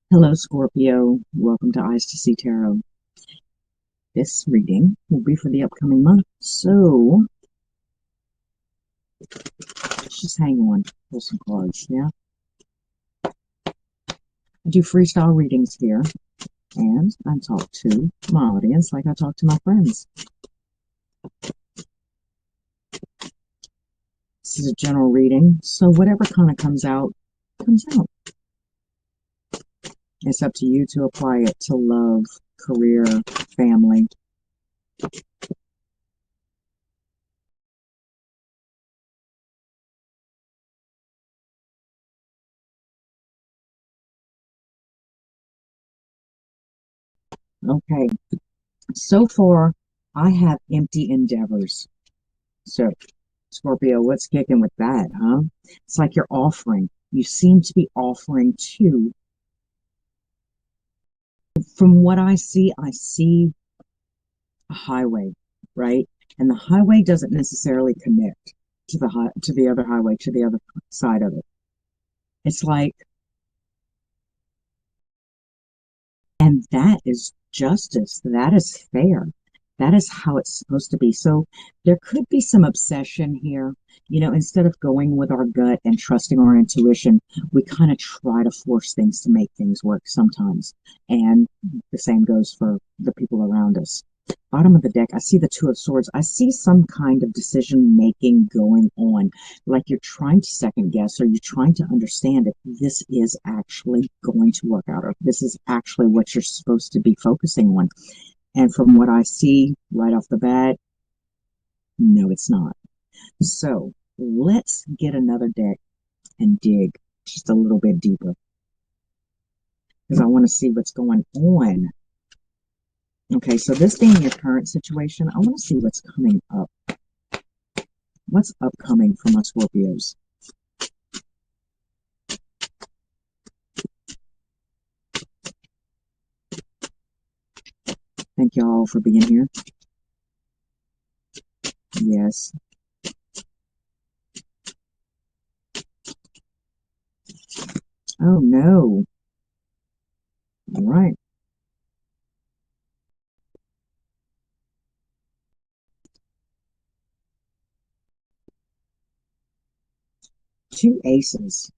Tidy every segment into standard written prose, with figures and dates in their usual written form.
Hello, Scorpio. Welcome to Eyes to See Tarot. This reading will be for the upcoming month. So, just hang on. Pull some cards, yeah? I do freestyle readings here, and I talk to my audience like I talk to my friends. This is a general reading, so whatever kind of comes out, comes out. It's up to you to apply it to love, career, family. Okay, so far I have empty endeavors. So, Scorpio, what's kicking with that, huh? It's like you're offering. You seem to be offering to. From what I see a highway, right? And the highway doesn't necessarily connect to the other highway, to the other side of it. It's like, and that is justice. That is fair. That is how it's supposed to be. So there could be some obsession here. Instead of going with our gut and trusting our intuition, we kind of try to force things to make things work sometimes. And the same goes for the people around us. Bottom of the deck, I see the Two of Swords. I see some kind of decision making going on, like you're trying to second guess, or you're trying to understand if this is actually going to work out, or if this is actually what you're supposed to be focusing on. And from what I see right off the bat, no, it's not. So let's get another deck and dig just a little bit deeper, because I want to see what's going on. Okay, so this being your current situation, I want to see what's coming up. What's upcoming for my Scorpios? Thank y'all for being here. Yes. Oh no. All right. Two aces.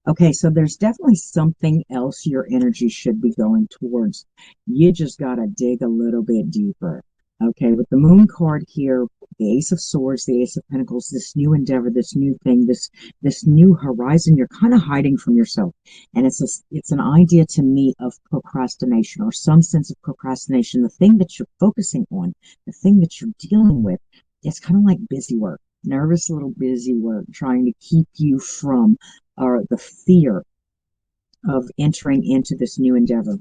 Okay, so there's definitely something else your energy should be going towards. You just got to dig a little bit deeper. Okay, with the moon card here, the ace of swords, the ace of pentacles, this new endeavor, this new thing, this new horizon, you're kind of hiding from yourself. And it's an idea to me of procrastination, or some sense of procrastination. The thing that you're focusing on, the thing that you're dealing with, it's kind of like busy work, nervous little busy work, trying to keep you from, or the fear of entering into this new endeavor.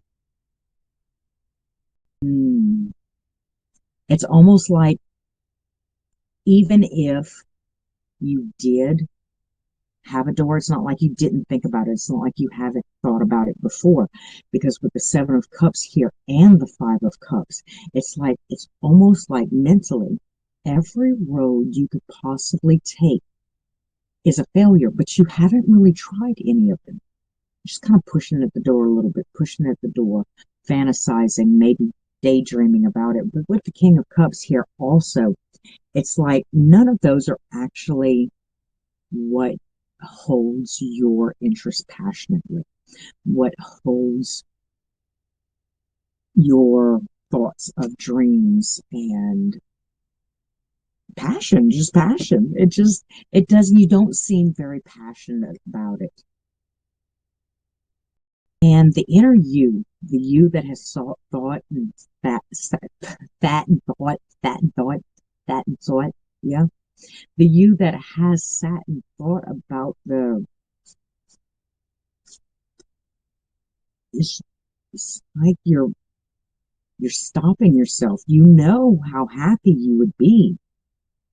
Hmm. It's almost like, even if you did have a door, it's not like you didn't think about it. It's not like you haven't thought about it before. Because with the Seven of Cups here and the Five of Cups, it's almost like mentally, every road you could possibly take is a failure, but you haven't really tried any of them. Just kind of pushing at the door a little bit, pushing at the door, fantasizing, maybe daydreaming about it. But with the King of Cups here also, it's like none of those are actually what holds your interest passionately, what holds your thoughts of dreams and passion, just passion. It doesn't, you don't seem very passionate about it. And the inner you, the you that has thought and that and thought, that and thought, that and thought, yeah. The you that has sat and thought about it's, it's like you're stopping yourself. You know how happy you would be,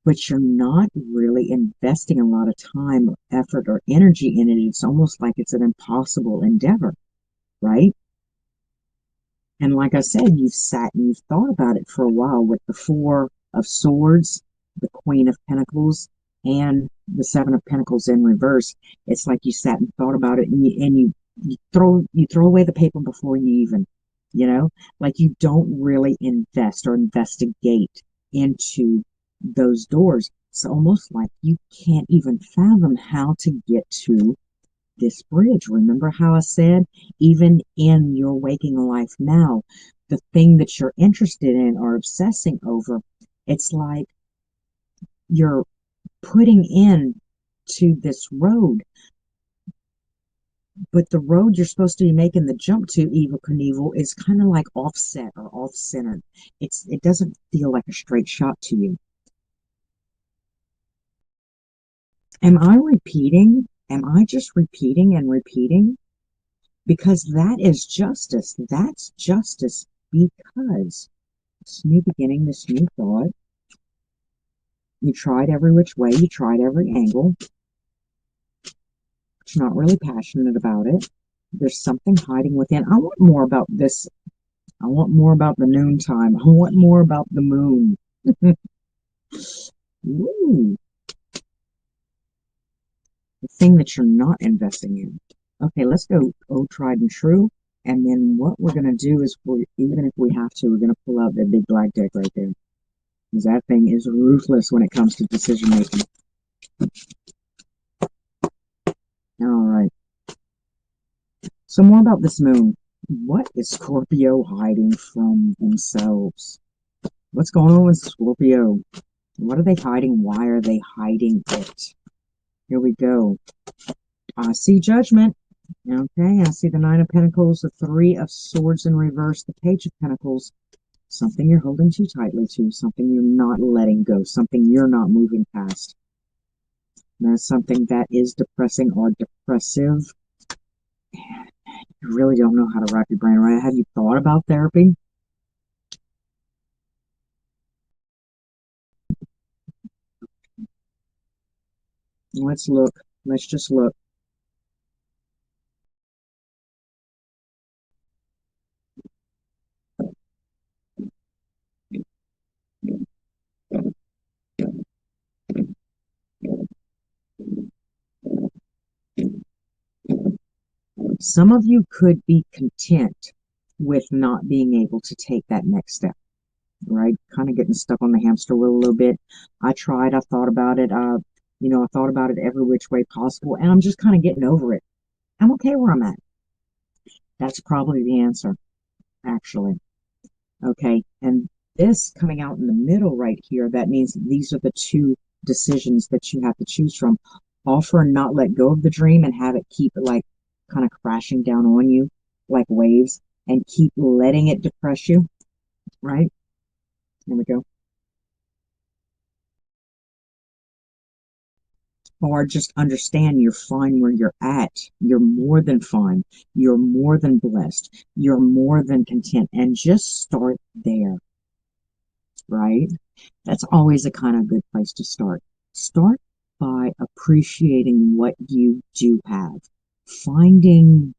but you're not really investing a lot of time or effort or energy in it. It's almost like it's an impossible endeavor, right? And like I said, you've sat and you've thought about it for a while with the Four of Swords, the Queen of Pentacles, and the Seven of Pentacles in reverse. It's like you sat and thought about it, and you throw away the paper before you even, you know, like you don't really invest or investigate into those doors. It's almost like you can't even fathom how to get to this bridge. Remember how I said, even in your waking life now, the thing that you're interested in or obsessing over, it's like you're putting in to this road, but the road you're supposed to be making the jump to, Evil Knievel, is kind of like offset or off centered. It doesn't feel like a straight shot to you. Am I repeating? Am I just repeating and repeating? Because that is justice. That's justice because this new beginning, this new thought, you tried every which way, you tried every angle, but you're not really passionate about it. There's something hiding within. I want more about this. I want more about the noontime. I want more about the moon. Ooh, the thing that you're not investing in. Okay, let's go old tried and true. And then what we're going to do is, even if we have to, we're going to pull out that big black deck right there. Because that thing is ruthless when it comes to decision making. All right. So more about this moon. What is Scorpio hiding from themselves? What's going on with Scorpio? What are they hiding? Why are they hiding it? Here we go. I see Judgment. Okay, I see the Nine of Pentacles, the Three of Swords in reverse, the Page of Pentacles. Something you're holding too tightly to, something you're not letting go, something you're not moving past. That's something that is depressing or depressive. You really don't know how to wrap your brain around it. Have you thought about therapy? Let's look. Let's just look. Some of you could be content with not being able to take that next step, right? Kind of getting stuck on the hamster wheel a little bit. I tried, I thought about it, I thought about it every which way possible, and I'm just kind of getting over it. I'm okay where I'm at. That's probably the answer, actually. Okay. And this coming out in the middle right here, that means these are the two decisions that you have to choose from. Offer and not let go of the dream and have it keep it like kind of crashing down on you like waves and keep letting it depress you, right? There we go. Or just understand you're fine where you're at. You're more than fine. You're more than blessed. You're more than content. And just start there, right? That's always a kind of good place to start. Start by appreciating what you do have, finding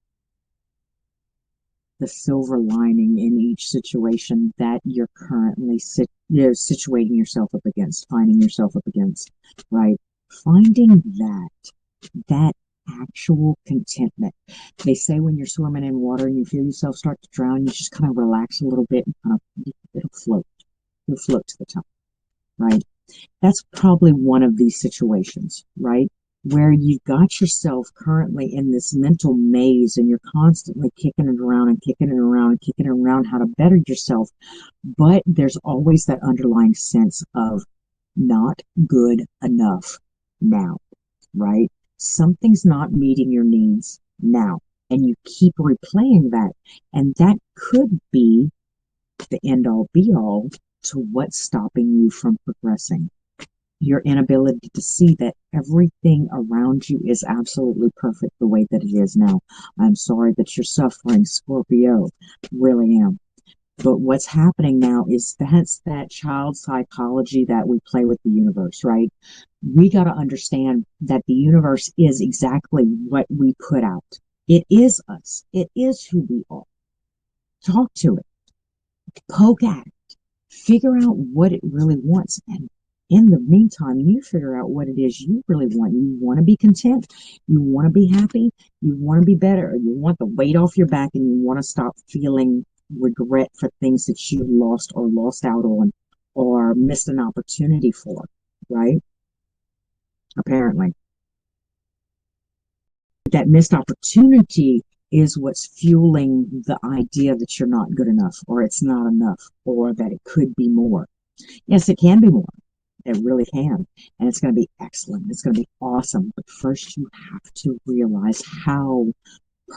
the silver lining in each situation that you're currently situating yourself up against, finding yourself up against, right? Finding that actual contentment. They say when you're swimming in water and you feel yourself start to drown, you just kind of relax a little bit and kind of it'll float. You'll float to the top, right? That's probably one of these situations, right? Where you've got yourself currently in this mental maze and you're constantly kicking it around and kicking it around and kicking it around how to better yourself. But there's always that underlying sense of not good enough now, right? Something's not meeting your needs now. And you keep replaying that. And that could be the end all be all to what's stopping you from progressing. Your inability to see that everything around you is absolutely perfect the way that it is now. I'm sorry that you're suffering, Scorpio. Really am. But what's happening now is that's that child psychology that we play with the universe, right? We got to understand that the universe is exactly what we put out. It is us. It is who we are. Talk to it. Poke at it. Figure out what it really wants and in the meantime, you figure out what it is you really want. You want to be content, you want to be happy, you want to be better, you want the weight off your back, and you want to stop feeling regret for things that you lost or lost out on or missed an opportunity for, right? Apparently. That missed opportunity is what's fueling the idea that you're not good enough or it's not enough or that it could be more. Yes, it can be more. It really can. And it's going to be excellent. It's going to be awesome. But first, you have to realize how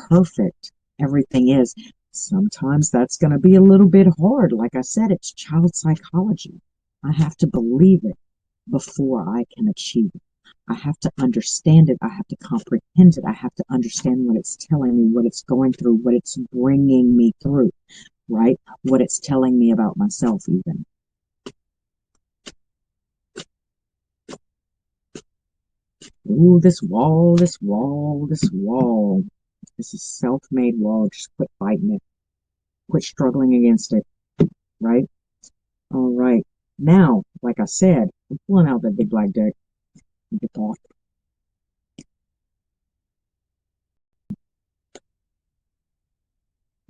perfect everything is. Sometimes that's going to be a little bit hard. Like I said, it's child psychology. I have to believe it before I can achieve it. I have to understand it. I have to comprehend it. I have to understand what it's telling me, what it's going through, what it's bringing me through, right? What it's telling me about myself, even. Ooh, this wall, this wall, this wall. This is self-made wall. Just quit fighting it. Quit struggling against it, right? All right. Now, like I said, I'm pulling out that big black deck. Get off.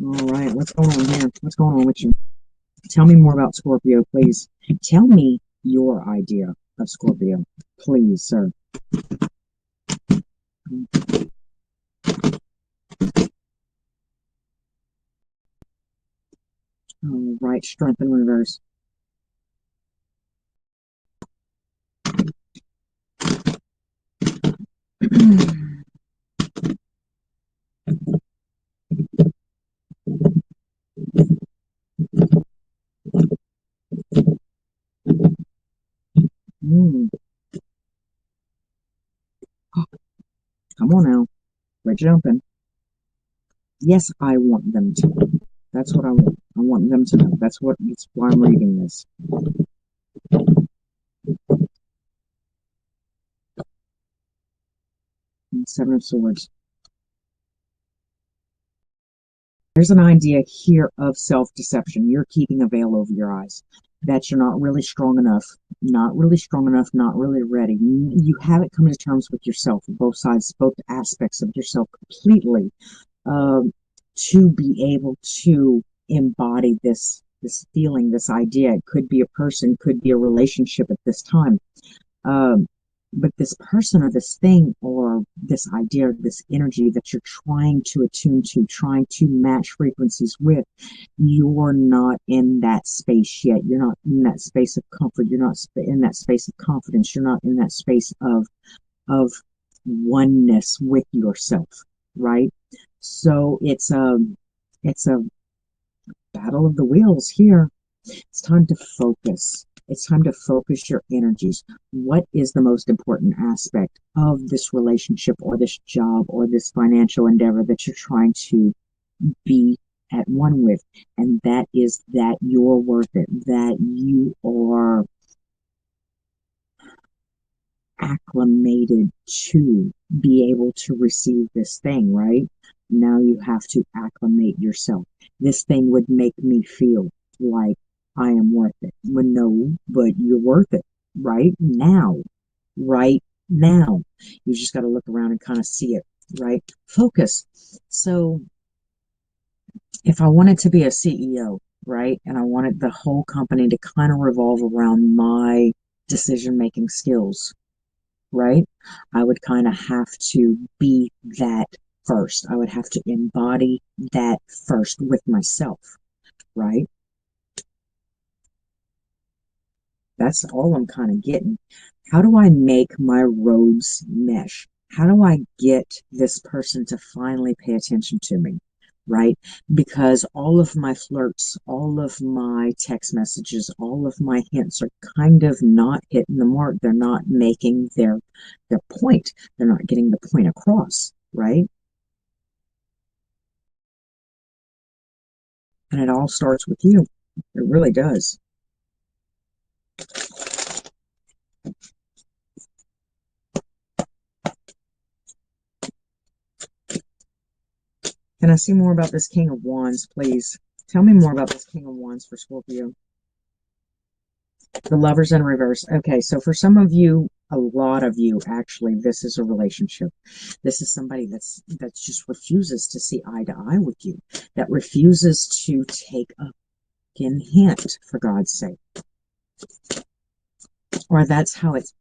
All right. What's going on here? What's going on with you? Tell me more about Scorpio, please. Tell me your idea of Scorpio, please, sir. All right. Strength in reverse. Mm. Come on now. We're jumping. Yes, I want them to know. That's what I want. I want them to know. That's why I'm reading this. Seven of Swords. There's an idea here of self-deception. You're keeping a veil over your eyes. That you're not really strong enough, not really strong enough, not really ready. You haven't come to terms with yourself, both sides, both aspects of yourself completely, um, to be able to embody this feeling, this idea. It could be a person, could be a relationship at this time. Um, but this person or this thing or this idea, this energy that you're trying to attune to, trying to match frequencies with, you're not in that space yet. You're not in that space of comfort. You're not in that space of confidence. You're not in that space of oneness with yourself, right? So it's a battle of the wheels here. It's time to focus. It's time to focus your energies. What is the most important aspect of this relationship or this job or this financial endeavor that you're trying to be at one with? And that is that you're worth it, that you are acclimated to be able to receive this thing, right? Now you have to acclimate yourself. This thing would make me feel like I am worth it. Well, no, but you're worth it right now. Right now. You just got to look around and kind of see it, right? Focus. So if I wanted to be a CEO, right, and I wanted the whole company to kind of revolve around my decision making skills, right? I would kind of have to be that first. I would have to embody that first with myself, right? That's all I'm kind of getting. How do I make my roads mesh? How do I get this person to finally pay attention to me? Right? Because all of my flirts, all of my text messages, all of my hints are kind of not hitting the mark. They're not making their point. They're not getting the point across, right? And it all starts with you. It really does. Can I see more about this King of Wands, please? Tell me more about this King of Wands for Scorpio. The Lovers in reverse. Okay, so for some of you, a lot of you, actually, this is a relationship. This is somebody that just refuses to see eye to eye with you, that refuses to take a fucking hint, for God's sake. Or that's how it's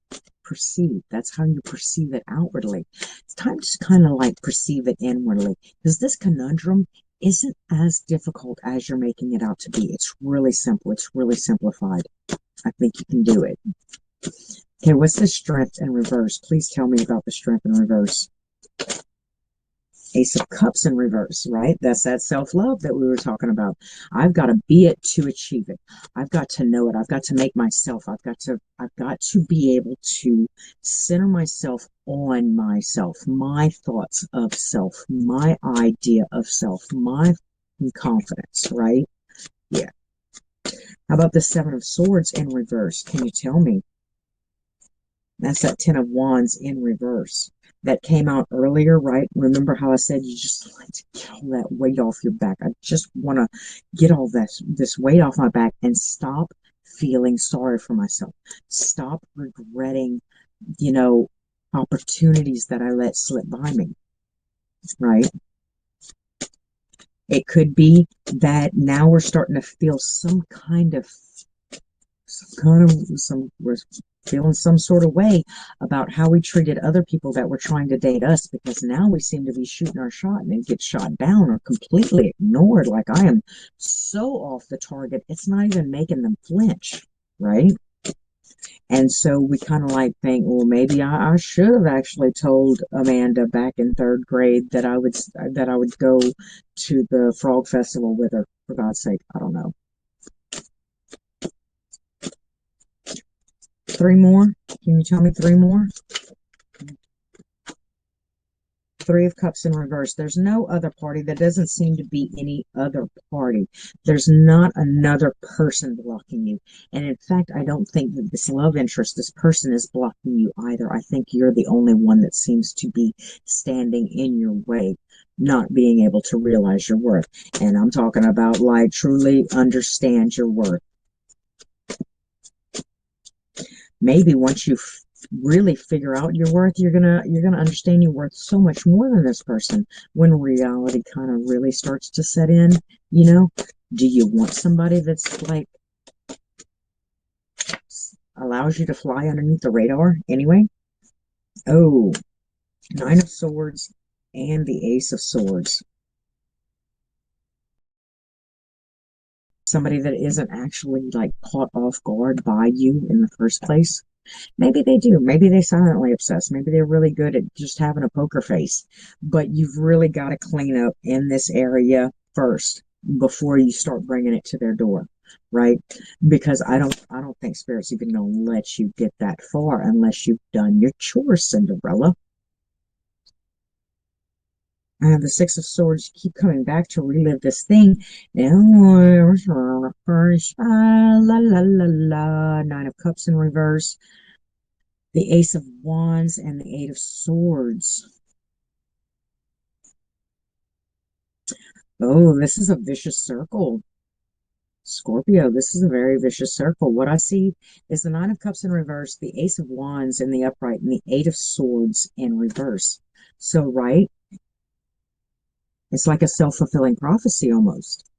perceived. That's how you perceive it outwardly. It's time to kind of like perceive it inwardly, because this conundrum isn't as difficult as you're making it out to be. It's really simple. It's really simplified. I think you can do it. Okay, what's the strength in reverse? Please tell me about the strength in reverse. Ace of Cups in reverse, right? That's that self-love that we were talking about. I've got to be it to achieve it. I've got to know it. I've got to make myself. I've got to be able to center myself on myself, my thoughts of self, my idea of self, my confidence, right? Yeah. How about the Seven of Swords in reverse? Can you tell me? That's that Ten of Wands in reverse that came out earlier, right? Remember how I said you just like to get all that weight off your back. I just want to get all this weight off my back and stop feeling sorry for myself. Stop regretting, you know, opportunities that I let slip by me, right? It could be that now we're starting to feel we're feeling some sort of way about how we treated other people that were trying to date us, because now we seem to be shooting our shot and it gets shot down or completely ignored. Like I am so off the target, it's not even making them flinch, right? And so we kind of like think, well, maybe I should have actually told Amanda back in third grade that I would go to the frog festival with her. For God's sake, I don't know. Three more? Can you tell me three more? Three of Cups in reverse. There's no other party. There doesn't seem to be any other party. There's not another person blocking you. And in fact, I don't think that this love interest, this person is blocking you either. I think you're the only one that seems to be standing in your way, not being able to realize your worth. And I'm talking about like truly understand your worth. Maybe once you really figure out your worth, you're gonna understand you're worth so much more than this person when reality kind of really starts to set in. You know, do you want somebody that's like allows you to fly underneath the radar anyway? Oh, Nine of Swords and the Ace of Swords. Somebody that isn't actually like caught off guard by you in the first place. Maybe they do. Maybe they silently obsess. Maybe they're really good at just having a poker face. But you've really got to clean up in this area first before you start bringing it to their door, right? Because I don't think Spirit's even going to let you get that far unless you've done your chores, Cinderella. The Six of Swords keep coming back to relive this thing. Now, first, la la la la. Nine of Cups in reverse, the Ace of Wands, and the Eight of Swords. Oh, this is a vicious circle. Scorpio, this is a very vicious circle. What I see is the Nine of Cups in reverse, the Ace of Wands in the upright, and the Eight of Swords in reverse. So, right, it's like a self-fulfilling prophecy almost,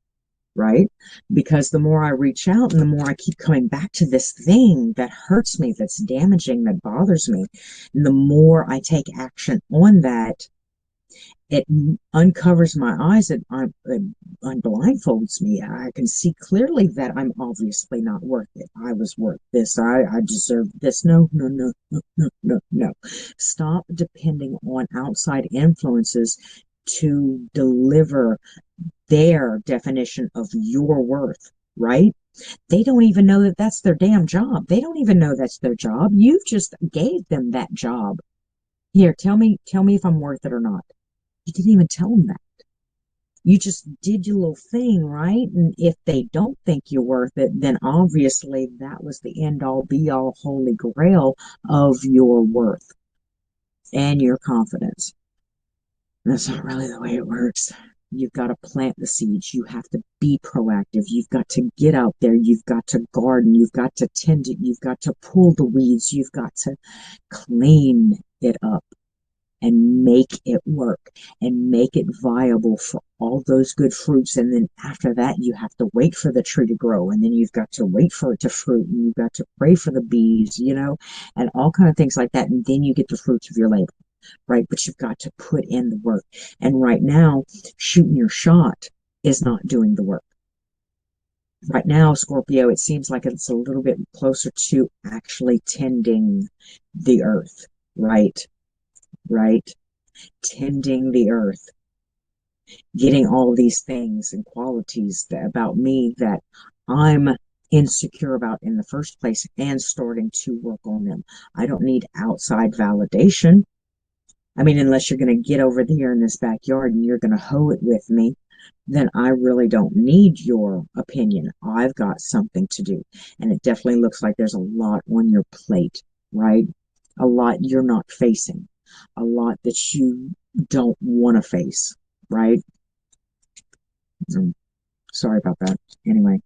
right? Because the more I reach out and the more I keep coming back to this thing that hurts me, that's damaging, that bothers me, and the more I take action on that, it uncovers my eyes. It unblindfolds me. I can see clearly that I'm obviously not worth it. I was worth this. I deserve this. No, no, no, no, no, no, no. Stop depending on outside influences to deliver their definition of your worth, right? They don't even know that that's their damn job. They don't even know that's their job. You just gave them that job. Here, tell me if I'm worth it or not. You didn't even tell them that. You just did your little thing, right? And if they don't think you're worth it, then obviously that was the end all be all holy grail of your worth and your confidence. That's not really the way it works. You've got to plant the seeds. You have to be proactive. You've got to get out there. You've got to garden. You've got to tend it. You've got to pull the weeds. You've got to clean it up and make it work and make it viable for all those good fruits. And then after that, you have to wait for the tree to grow, and then you've got to wait for it to fruit, and you've got to pray for the bees, and all kind of things like that. And then you get the fruits of your labor, right? But you've got to put in the work. And right now, shooting your shot is not doing the work. Right now, Scorpio, it seems like it's a little bit closer to actually tending the earth, right? Right? Tending the earth, getting all these things and qualities about me that I'm insecure about in the first place and starting to work on them. I don't need outside validation. I mean, unless you're going to get over here in this backyard and you're going to hoe it with me, then I really don't need your opinion. I've got something to do. And it definitely looks like there's a lot on your plate, right? A lot you're not facing, a lot that you don't want to face, right? Sorry about that. Anyway,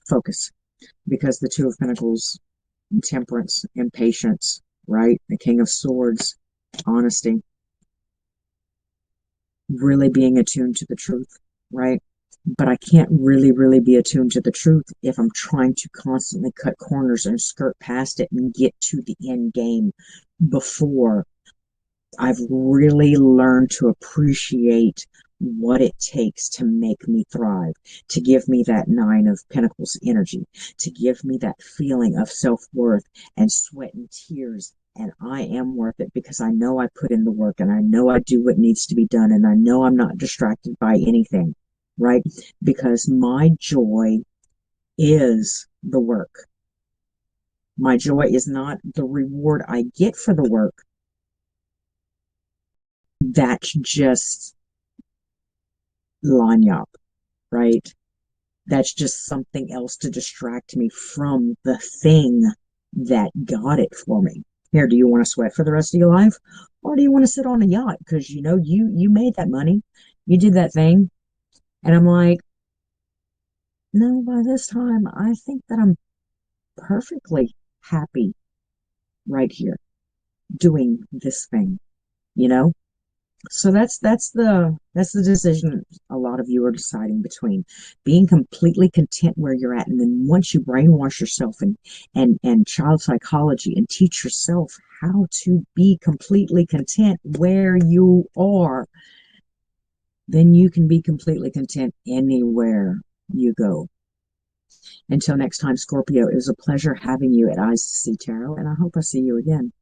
focus, because the Two of Pentacles, temperance, impatience, right? The King of Swords, honesty, really being attuned to the truth, right? But I can't really be attuned to the truth if I'm trying to constantly cut corners and skirt past it and get to the end game before I've really learned to appreciate what it takes to make me thrive, to give me that Nine of Pentacles energy, to give me that feeling of self-worth and sweat and tears. And I am worth it because I know I put in the work, and I know I do what needs to be done, and I know I'm not distracted by anything, right? Because my joy is the work. My joy is not the reward I get for the work. That's just lanyap, right? That's just something else to distract me from the thing that got it for me. Here, do you want to sweat for the rest of your life? Or do you want to sit on a yacht? Because you made that money. You did that thing. And I'm like, no, by this time I think that I'm perfectly happy right here doing this thing, you know? So that's the decision a lot of you are deciding between being completely content where you're at, and then once you brainwash yourself and child psychology and teach yourself how to be completely content where you are, then you can be completely content anywhere you go. Until next time, Scorpio, it was a pleasure having you at Eyes to See Tarot, and I hope I see you again.